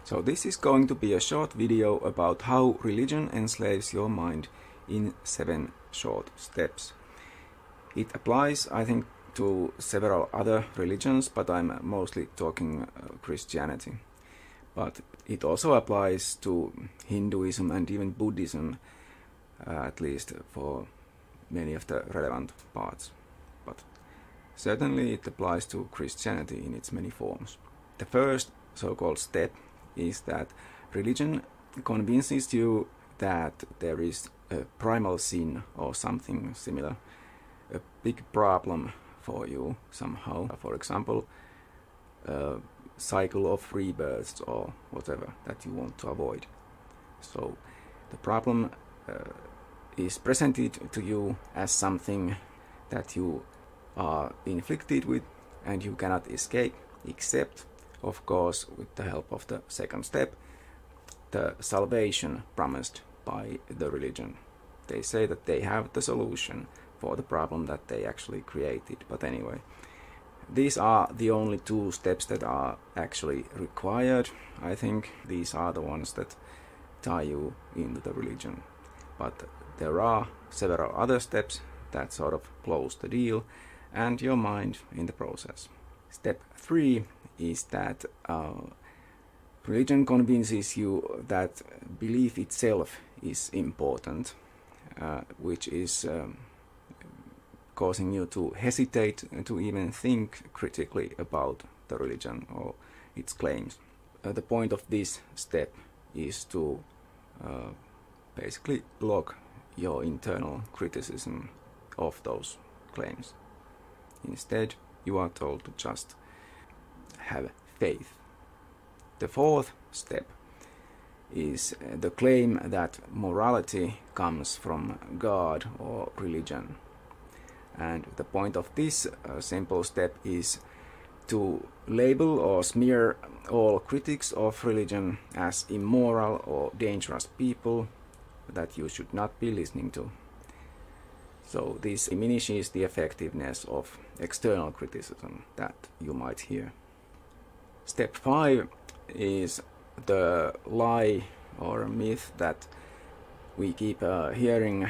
So this is going to be a short video about how religion enslaves your mind in 7 short steps. It applies, I think, to several other religions, but I'm mostly talking Christianity. But it also applies to Hinduism and even Buddhism, at least for many of the relevant parts. But certainly it applies to Christianity in its many forms. The first so-called step is that religion convinces you that there is a primal sin or something similar, a big problem for you somehow. For example, a cycle of rebirths or whatever that you want to avoid. So the problem is presented to you as something that you are inflicted with and you cannot escape, except, of course, with the help of the second step, the salvation promised by the religion. They say that they have the solution for the problem that they actually created. But anyway, these are the only 2 steps that are actually required. I think these are the ones that tie you into the religion. But there are several other steps that sort of close the deal and your mind in the process. Step 3 is that religion convinces you that belief itself is important, which is causing you to hesitate to even think critically about the religion or its claims. The point of this step is to basically block your internal criticism of those claims. Instead, you are told to just have faith. The 4th step is the claim that morality comes from God or religion. And the point of this simple step is to label or smear all critics of religion as immoral or dangerous people that you should not be listening to. So this diminishes the effectiveness of external criticism that you might hear. Step 5 is the lie or myth that we keep hearing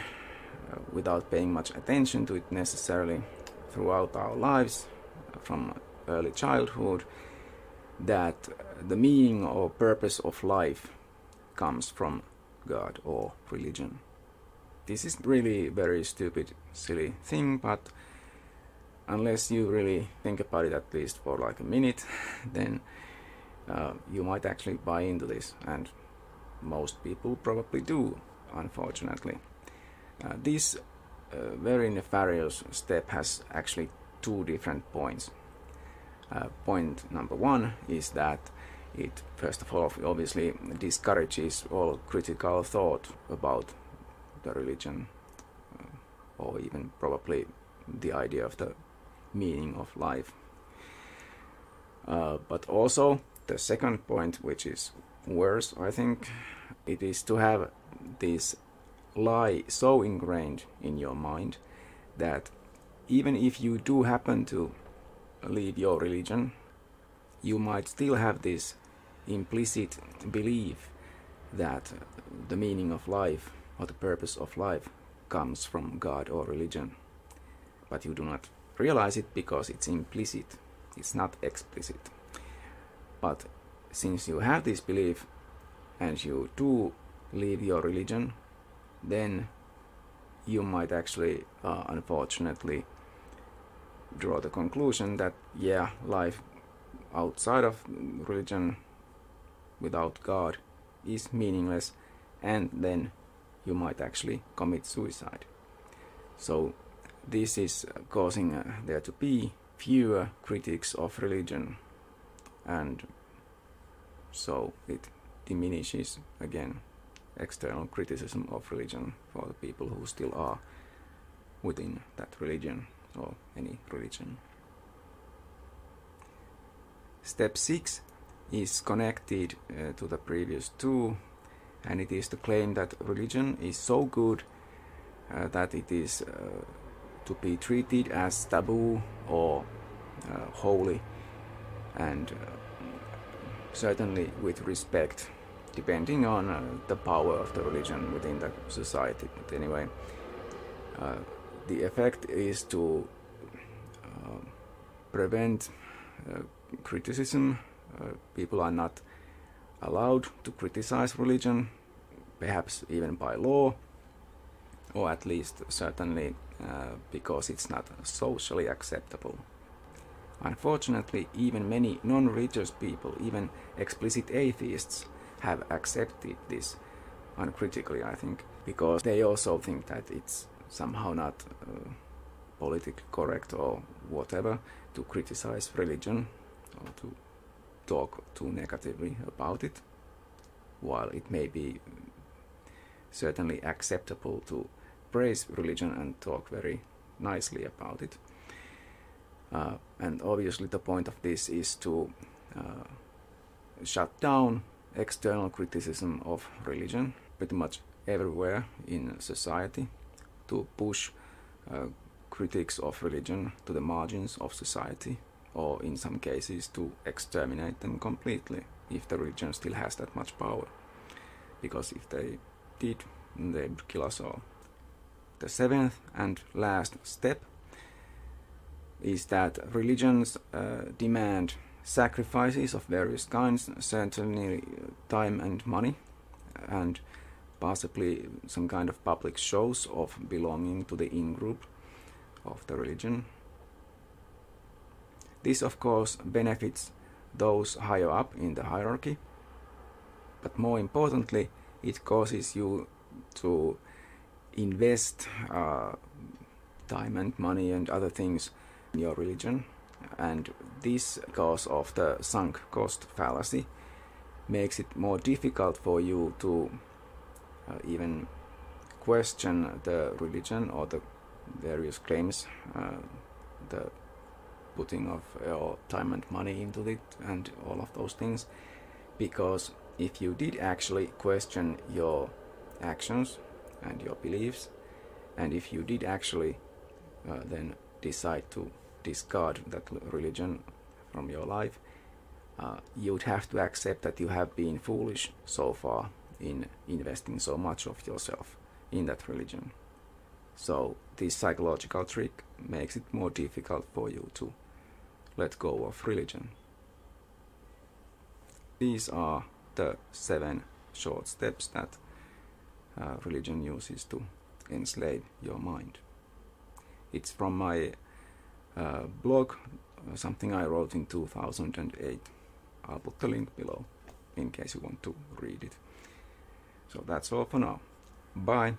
without paying much attention to it necessarily throughout our lives from early childhood, that the meaning or purpose of life comes from God or religion. This is really a very stupid, silly thing, but unless you really think about it at least for like a minute, then you might actually buy into this, and most people probably do, unfortunately. This very nefarious step has actually 2 different points. Point number 1 is that it, first of all, obviously discourages all critical thought about the religion, or even probably the idea of the meaning of life. But also, the second point, which is worse, I think, it is to have this lie so ingrained in your mind that even if you do happen to leave your religion, you might still have this implicit belief that the meaning of life or the purpose of life comes from God or religion. But you do not realize it because it's implicit, it's not explicit. But since you have this belief and you do leave your religion, then you might actually, unfortunately, draw the conclusion that, yeah, life outside of religion without God is meaningless, and then you might actually commit suicide. So this is causing there to be fewer critics of religion, and so it diminishes again external criticism of religion for the people who still are within that religion or any religion. Step 6 is connected to the previous 2, and it is the claim that religion is so good that it is to be treated as taboo or holy, and certainly with respect, depending on the power of the religion within the society. But anyway, the effect is to prevent criticism. People are not allowed to criticize religion, perhaps even by law, or at least certainly because it's not socially acceptable. Unfortunately, even many non-religious people, even explicit atheists, have accepted this uncritically, I think, because they also think that it's somehow not politically correct or whatever to criticize religion or to talk too negatively about it, while it may be certainly acceptable to praise religion and talk very nicely about it. And obviously the point of this is to shut down external criticism of religion pretty much everywhere in society, to push critics of religion to the margins of society, or in some cases to exterminate them completely if the religion still has that much power, because if they did, they would kill us all. The seventh and last step is that religions demand sacrifices of various kinds, certainly time and money, and possibly some kind of public shows of belonging to the in-group of the religion. This, of course, benefits those higher up in the hierarchy, but more importantly, it causes you to invest time and money and other things in your religion, and this, because of the sunk cost fallacy, makes it more difficult for you to even question the religion or the various claims, the putting of your time and money into it and all of those things, because if you did actually question your actions and your beliefs, and if you did actually then decide to discard that religion from your life, you'd have to accept that you have been foolish so far in investing so much of yourself in that religion. So this psychological trick makes it more difficult for you to let go of religion. These are the 7 short steps that religion uses to enslave your mind. It's from my blog, something I wrote in 2008. I'll put the link below in case you want to read it. So that's all for now. Bye.